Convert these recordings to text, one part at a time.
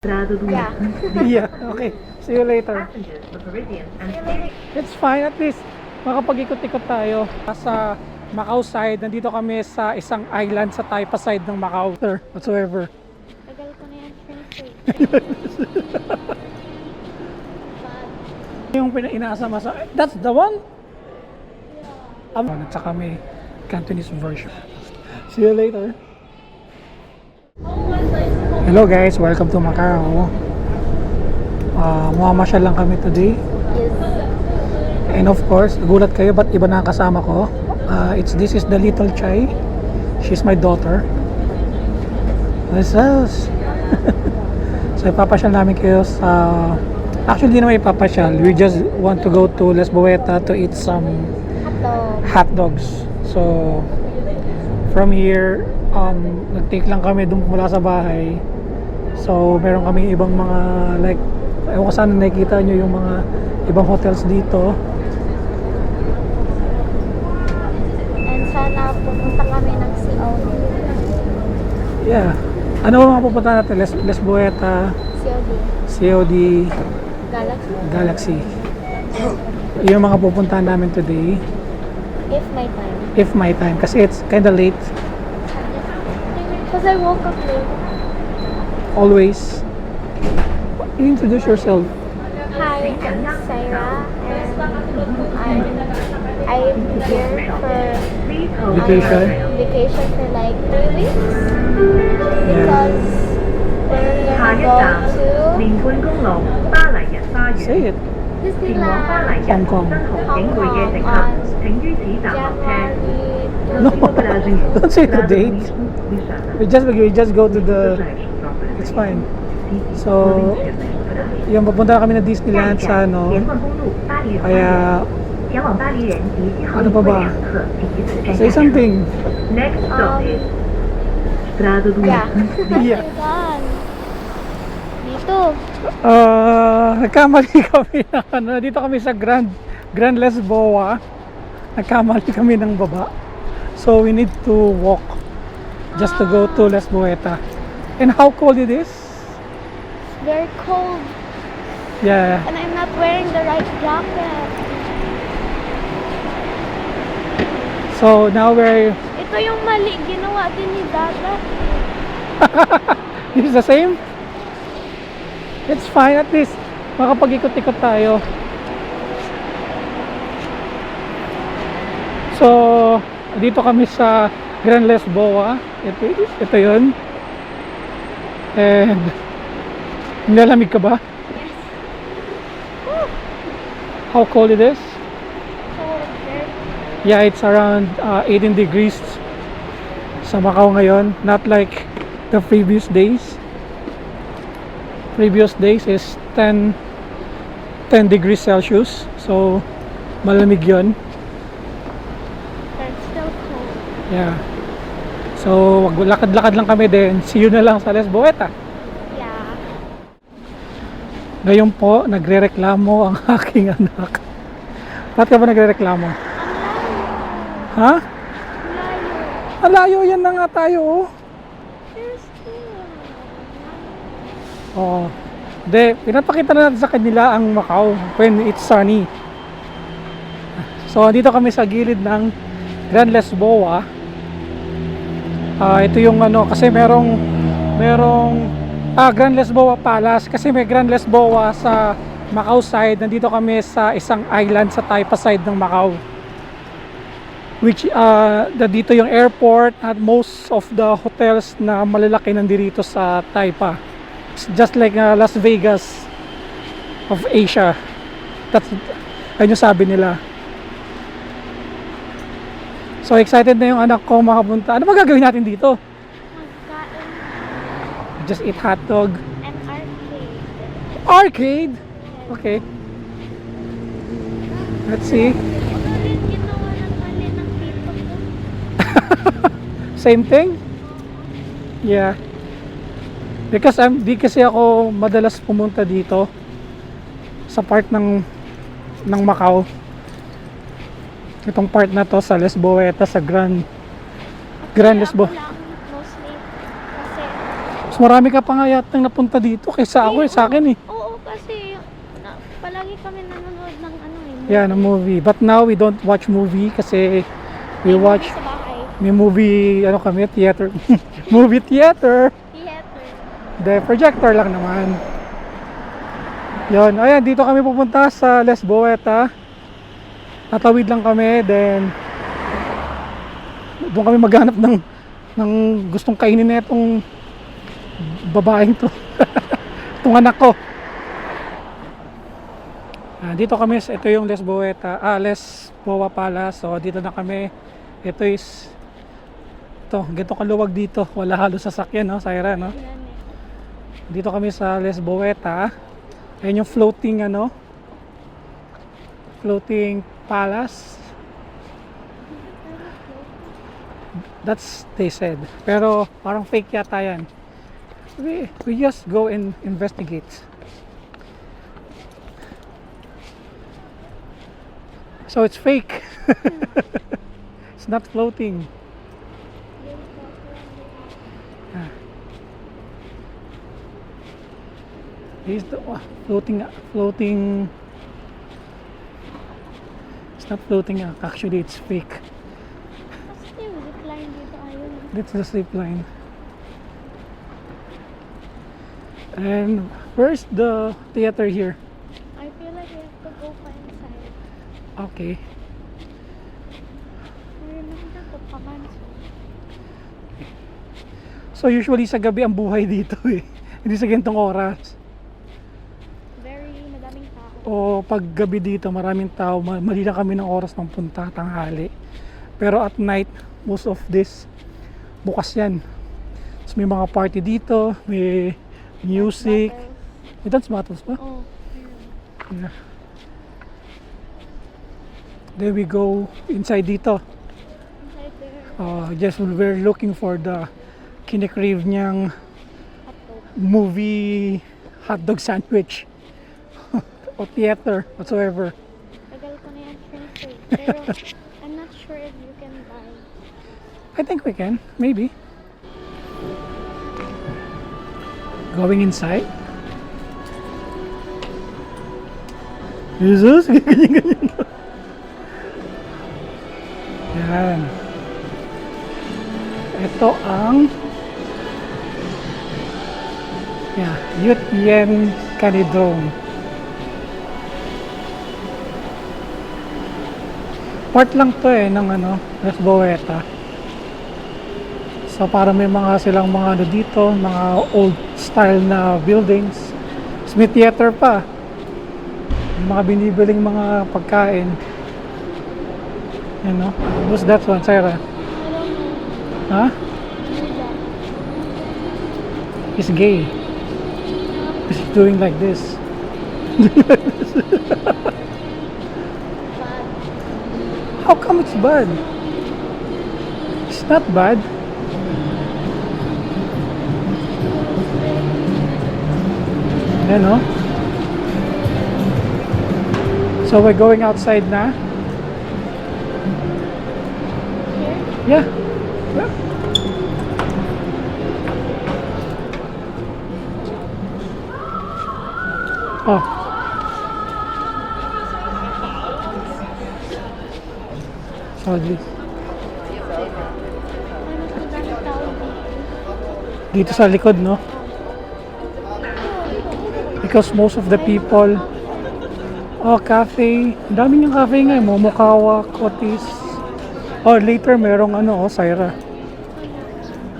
Yeah. Yeah, okay. See you later. It's fine, at least makapag-ikot-ikot tayo. Sa Macau side, nandito kami sa isang island sa Taipa side ng Macau. Whatsoever. Tagal ko na yan since Yung inaasa-masa, that's the one? At saka may Cantonese version. See you later. Hello guys, welcome to Macau. Mamamasyal lang kami today. Yes. And of course, nagulat kayo ba't iba na ang kasama ko? This is the little Chai. She's my daughter. This is so ipapasyal namin kayo sa... Actually, di naman ipapasyal. We just want to go to Les Boeta to eat some hot dogs. So from here, nag-take lang kami dun mula sa bahay. So meron kami ibang mga like, ewan ko sana nakikita nyo yung mga ibang hotels dito. And sana pupunta kami ng COD. Yeah. Ano ba mga pupunta natin? Les Boeta, COD, Galaxy. Yung mga pupuntahan namin today. If my time. If my time. Kasi it's kinda late. Because I woke up late. Always. Introduce yourself. Hi, I'm Sarah, and I'm here for Vacation. vacation for like 3 weeks Yeah. because we're gonna go to 巴黎人花園， Say it. 前往巴黎 Disneyland 香港人新濠景匯嘅乘客，請於此站落車。 No, don't say the date. We just go to the... It's fine. So, yung papunta kami na Disneyland sa ano. Kaya, ano pa ba? Say something. Next stop is Prado do Yeah. Yeah. Saan? Dito. Nagkamali kami ng ano. Dito kami sa Grand Lisboa. Nagkamali kami ng baba. So we need to walk just to go to Les Boeta. And how cold it is? Very cold. Yeah. And I'm not wearing the right jacket. So now we're... Ito yung mali ginawa din ni Dada. This is the same? It's fine, at least makapag-ikot-ikot tayo. So dito kami sa Grand Lisboa. Ito yun. And nilalamig ka ba? Yes. How cold it is? Cold. Very Yeah, it's around 18 degrees sa Macau ngayon. Not like the previous days. Previous days is 10 degrees Celsius. So malamig yun. but still cold. Yeah. So lakad-lakad lang kami din. See you na lang sa Les Boeta. Yeah. Ngayon po, nagrereklamo ang aking anak. Bakit ka ba nagrereklamo? Ha? Layo. Ang layo, yan na nga tayo, oh. There's still. Oo. De, pinapakita na natin sa kanila ang Macau when it's sunny. So, dito kami sa gilid ng Grand Lisboa. Ito yung ano, kasi merong Grand Lisboa Palace, kasi may Grand Lisboa sa Macau side. Nandito kami sa isang island sa Taipa side ng Macau. Which dito yung airport at most of the hotels na malalaki nandito sa Taipa. It's just like Las Vegas of Asia. Ayun yung sabi nila. So excited na yung anak ko makapunta. Ano ba gagawin natin dito? Magkain Just eat hot dog. and arcade. Arcade? Okay. Let's see. Ano rin ginawa ng mali ng tito ko? Same thing? Yeah. Because di kasi ako madalas pumunta dito sa part ng Macau. Itong part na to sa Les Boeta sa Grand Actually, Lisboa. ako lang mostly kasi marami ka pa nga yatang napunta dito kaysa ako sa akin eh. Oo, kasi palagi kami nanonood ng ano eh. Yeah, ng movie. But now we don't watch movie kasi we watch Sa bahay. may movie, ano kami, theater. Movie theater. Theater. The projector lang naman. Yon, ayan, dito kami pupunta sa Les Boeta. Tatawid lang kami, then doon kami maghanap ng gustong kainin na itong babaeng to. Itong anak ko. Dito kami, ito yung Les Boeta, Les Boa Palace. So dito na kami. Ito is ganito kaluwag dito. Wala halos sasakyan, no, Syra, no? Yan eh. Dito kami sa Les Boeta. Ayan yung floating floating palace. That's they said. Pero parang fake yata yan. We just go and investigate. So it's fake. It's not floating. Here's the floating. It's not floating. Actually, it's fake. Kasi yung zipline dito ayun. That's the zip line. And where's the theater here? I feel like we have to go pa inside. Okay. I remember to Pamanso. So usually sa gabi ang buhay dito eh. Hindi sa ganitong oras. Very madaming tao. O pag gabi dito maraming tao, mali lang kami ng oras ng punta, tanghali. Pero at night, most of this bukas yan. So, may mga party dito, may music. Battles. May dance battles pa? Oh. Ayun. Yeah. Then we go inside dito. Inside there. Just we're looking for the kinikrave niyang Hotdog. movie hotdog sandwich. O theater, whatsoever. Tagal ko na yung entrance eh. Pero I'm not sure if you can buy. I think we can, maybe. Going inside. Jesus, ganyan-ganyan. Yan. Ito ang Yut Yen Canidrome. Part lang to ng Les Boeta. So para may mga silang mga dito, mga old style na buildings. May theater pa. May mga binibiling mga pagkain. What's that one, Sarah? I don't know. Huh? Buddha. He's gay. He's doing like this. Bad. How come it's bad? It's not bad. So we're going outside na. Here? Yeah. Yeah. Oh. So this. Ano po dami tao dito? Dito sa likod, no? Because most of the people cafe. Ang dami niyang cafe nga, Momokawa, Otis. Later merong Syra.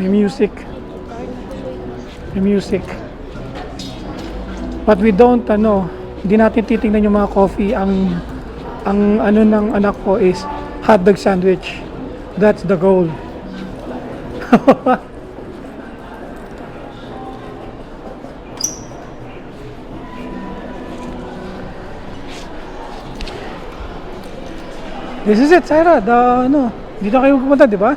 May music. May music. But we don't, hindi natin titingnan yung mga coffee. Ang ng anak ko is hotdog sandwich. That's the goal. This is it, Syra. Dito kayo pupunta, di ba?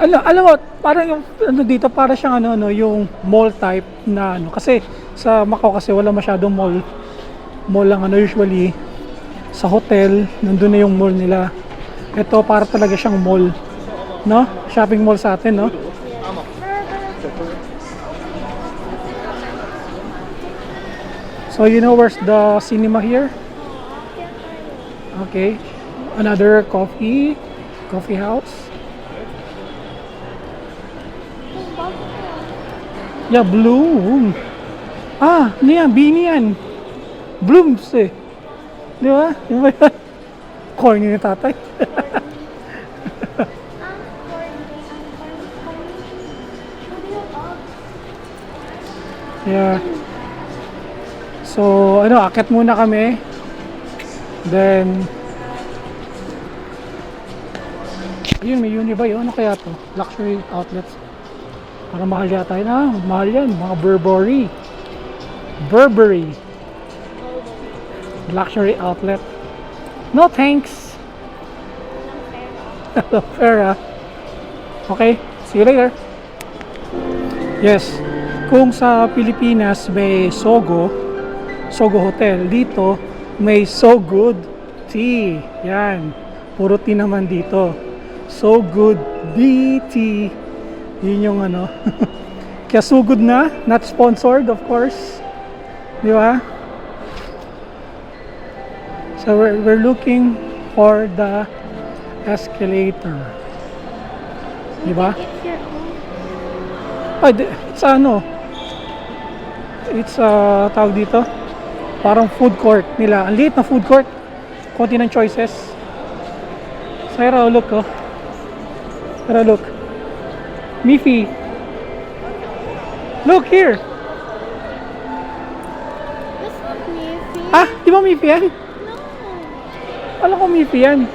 Alam mo, parang yung dito para siyang yung mall type na kasi sa Macau kasi wala masyadong mall. Mall lang usually sa hotel, nandun na yung mall nila. Ito para talaga siyang mall, no? Shopping mall sa atin, no? So you know where's the cinema here? Okay. Another coffee house. Yeah, Bloom. Ah, ano yan? Beanie yan. Blooms eh. Di ba? Di ba yan? Corny ni tatay. Yeah. So, ano, akit muna kami. Then, ayun, may Unibuy. Ano kaya to? Luxury outlets. Para mahal yata yun. Ah, mahal yan. Mga Burberry. Burberry. Luxury outlet. No thanks. Fair ah. Okay, see you later. Yes. Kung sa Pilipinas may Sogo Hotel, dito may So Good Tea. Yan. Puro tea naman dito. So Good BT. Yun yung ano. Kaya so good na. Not sponsored, of course. Di ba? So we're looking for the escalator. Di ba? It's your own. Ay, it's ano? It's tawag dito. Parang food court nila. Ang liit na food court. Konti ng choices. Sarah, look oh. Sarah, look. Miffy. Look here. That's not Miffy. Ah, di ba Miffy yan? No. Alam ko Miffy yan.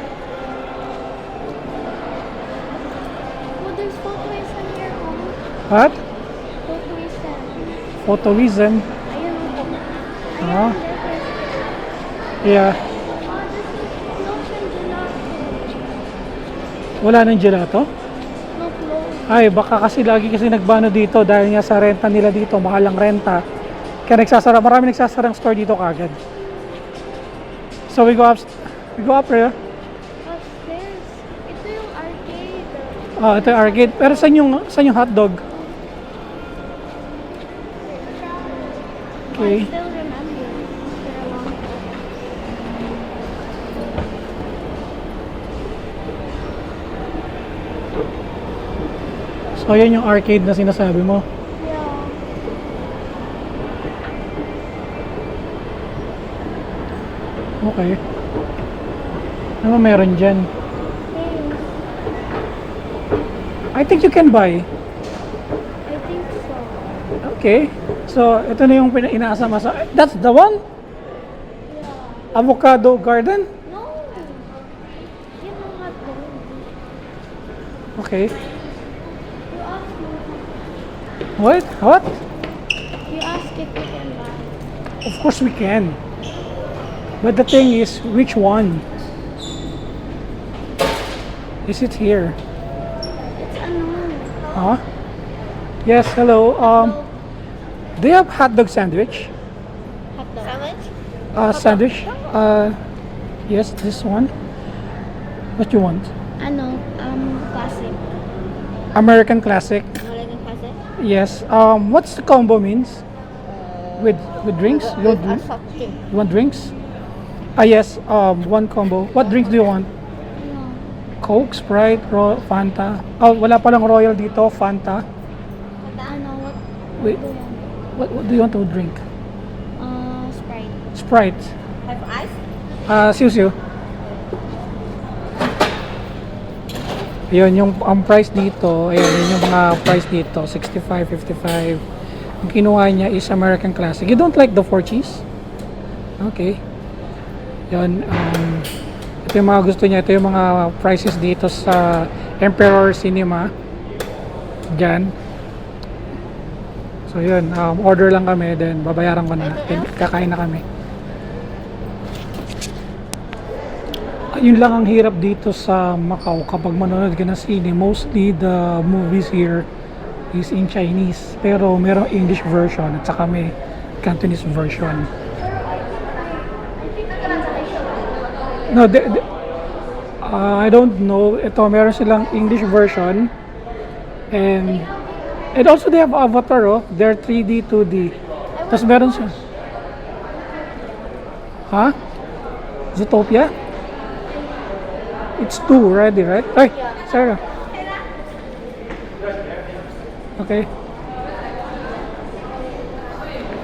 Well, there's photoism here, home. What? Photoism. Photoism. Ayun po. Ah. Yeah. Oh, this is Lotion Gelato. Wala nang gelato? No clothes. Ay, baka kasi lagi kasi nagbano dito dahil nga sa renta nila dito, mahal ang renta. Kaya nagsasara, marami nagsasarang store dito kagad. So we go up there. Upstairs. Ito yung arcade. Ah, ito yung arcade. Pero saan yung hotdog? Okay. I still remember. After a long time. So yan yung arcade na sinasabi mo. Yeah. Okay. Ano meron dyan? Hey, I think you can buy. I think so. Okay. So ito na yung inaasama-sa. That's the one? Yeah. Avocado Garden? No. Yun ang hotdog. Okay. You ask me. What? What? You ask if we can buy. Of course we can. But the thing is, which one? Is it here? It's unknown. Huh? Yes, hello. Do you have hot dog sandwich? Hotdog. Sandwich? Sandwich? Yes, this one. What you want? Ano? Classic. American classic. American classic? Yes. What's the combo means? With drinks? You want, you want drinks? Ah yes. One combo. What drinks do you want? Ano? Coke, Sprite, Fanta. Oh, wala palang Royal dito. Fanta. Ano? Wait. Do you want? What do you want to drink? Sprite. Sprite. Have ice? Siu-siu. Ayun, yung ang price dito, ayun, yun yung mga price dito, 65, 55. Yung kinuha niya is American Classic. You don't like the 4 cheese? Okay. Yun, ito yung mga gusto niya. Ito yung mga prices dito sa Emperor Cinema. Diyan. So yun, order lang kami, then babayaran ko na. Then kakain na kami. Yun lang ang hirap dito sa Macau kapag manonood ka ng sine. Mostly the movies here is in Chinese. Pero merong English version at saka may Cantonese version. No, I don't know. Ito, meron silang English version. And also they have Avatar, oh. They're 3D, 2D. Tapos meron siya. Huh? Zootopia? It's 2 already, right? Ay, Sarah. Okay.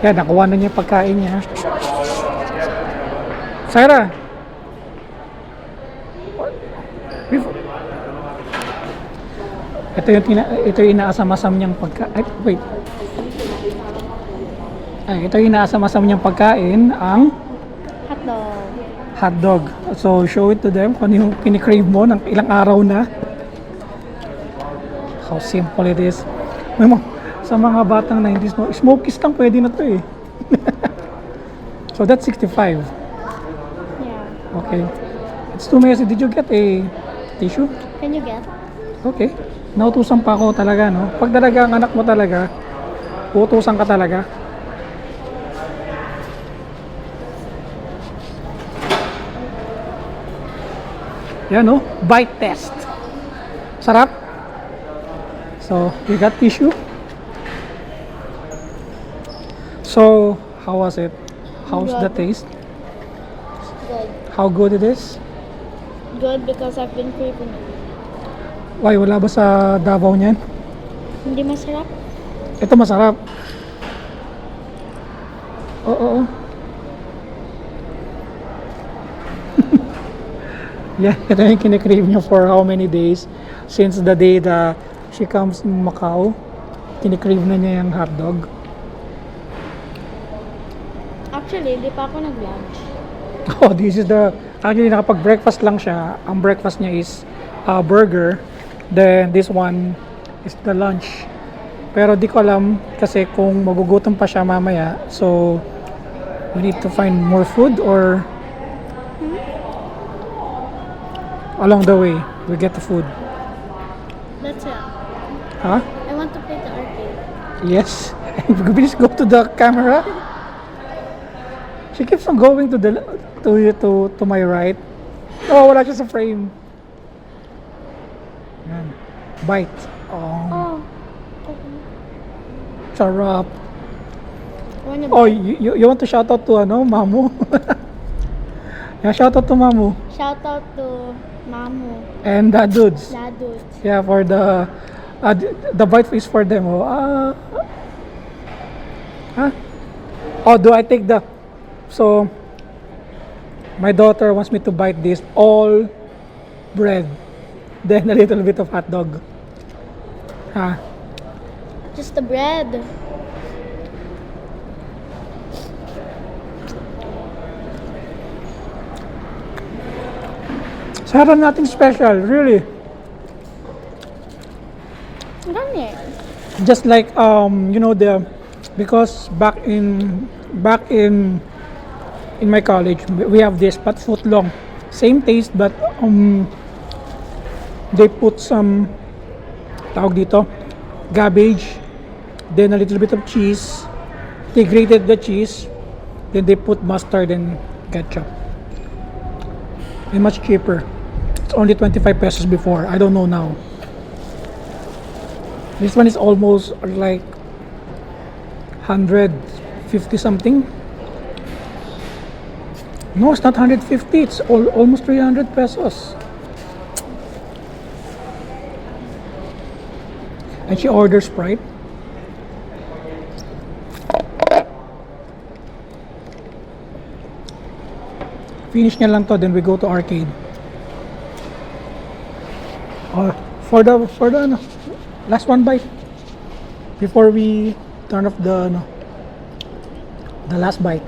Yan, nakuha na niya yung pagkain niya. Sarah! Ito yung inaasam-asam niyang pagkain. Ay, wait. Ay, ito yung inaasam-asam niyang pagkain, ang Hotdog. hotdog. So, show it to them kung ano yung kinikrave mo ng ilang araw na. How simple it is. May sa mga batang 90s mo, smokies lang pwede na to eh. So, that's 65. Yeah. Okay. It's too messy. Did you get a tissue? Can you get? Okay. Nautusan pa ako talaga, no? Pag talaga ang anak mo talaga, utusan ka talaga. Yan, no? Bite test. Sarap. So, you got tissue. So, how was it? How's the taste? Good. How good it is? Good because I've been craving it. Why, wala ba sa Davao niyan? Hindi masarap? Ito masarap. Oo. Yeah, ito yung kinikrave niya for how many days since the day that she comes in Macau. Kinikrave na niya yung hotdog. Actually, hindi pa ako nag-lunch. Oh, this is the... Actually, nakapag-breakfast lang siya. Ang breakfast niya is burger. Then, this one is the lunch. Pero di ko alam kasi kung magugutom pa siya mamaya. So, we need to find more food or... Along the way, we get the food. That's it. Huh? I want to play the arcade. Yes. Please go to the camera. She keeps on going to the to my right. Oh, wala siya sa frame. Yan. Bite. Oh, Oh. Okay. sarap. Wanna Oh, you want to shout out to Mamu? Yeah, shout out to Mamu Shout out to Mamu, and the dudes. Ladut. Yeah, for the bite is for them. Oh, huh? Oh, do I take the... So, my daughter wants me to bite this all bread, then a little bit of hot dog. Huh? Just the bread. Sarap, nothing special, really. Ganyan. Just like because back in my college we have this but foot long, same taste, but they put some tawag dito cabbage, then a little bit of cheese. They grated the cheese, then they put mustard and ketchup, and much cheaper. It's only 25 pesos before, I don't know now. This one is almost like 150 something. No, it's not 150. It's almost 300 pesos. And she orders Sprite. Finish niya lang to, then we go to arcade. For the last one bite before we turn off the last bite.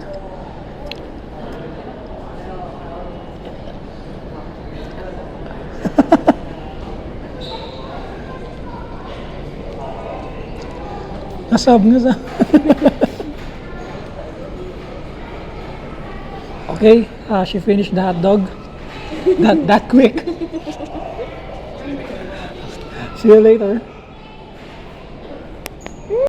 Nasab nga sa. Okay, she finished the hot dog. That quick. See you later.